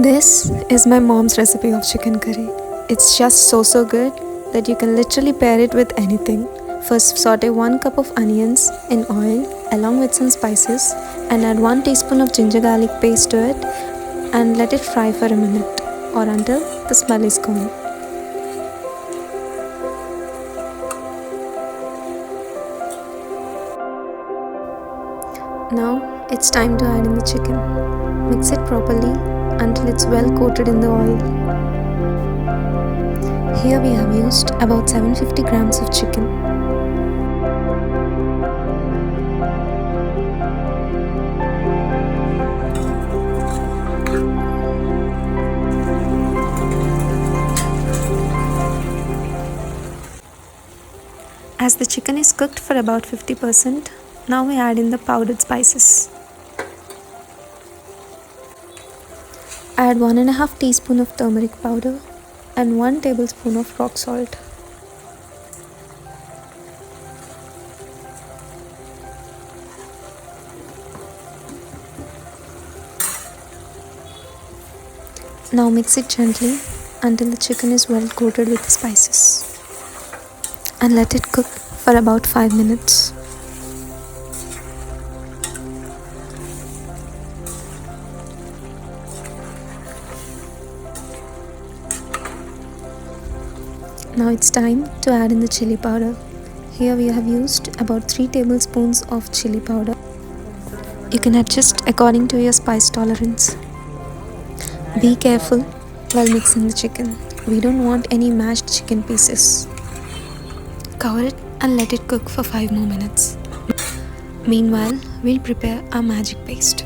This is my mom's recipe of chicken curry. It's just so good that you can literally pair it with anything. First saute 1 cup of onions in oil along with some spices and add 1 teaspoon of ginger garlic paste to it and let it fry for a minute or until the smell is gone. Now it's time to add in the chicken. Mix it properly until it's well coated in the oil. Here we have used about 750 grams of chicken. As the chicken is cooked for about 50%, now we add in the powdered spices. Add 1.5 teaspoon of turmeric powder and 1 tablespoon of rock salt. Now mix it gently until the chicken is well coated with the spices and let it cook for about 5 minutes. Now it's time to add in the chili powder. Here we have used about 3 tablespoons of chili powder. You can adjust according to your spice tolerance. Be careful while mixing the chicken. We don't want any mashed chicken pieces. Cover it and let it cook for 5 more minutes. Meanwhile, we'll prepare our magic paste.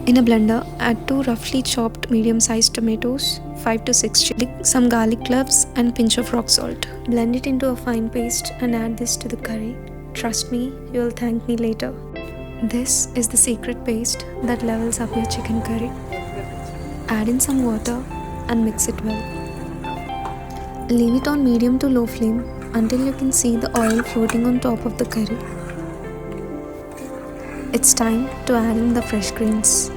In a blender, add 2 roughly chopped medium-sized tomatoes, 5 to 6 chili, some garlic cloves and pinch of rock salt. Blend it into a fine paste and add this to the curry. Trust me, you will thank me later. This is the secret paste that levels up your chicken curry. Add in some water and mix it well. Leave it on medium to low flame until you can see the oil floating on top of the curry. It's time to add in the fresh greens.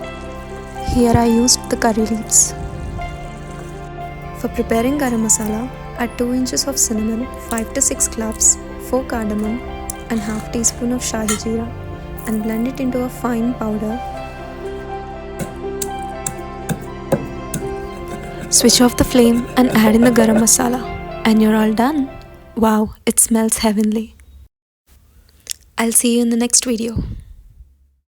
Here I used the curry leaves. For preparing garam masala, add 2 inches of cinnamon, 5 to 6 cloves, 4 cardamom and half teaspoon of shahi jeera and blend it into a fine powder. Switch off the flame and add in the garam masala and you're all done. Wow, it smells heavenly. I'll see you in the next video.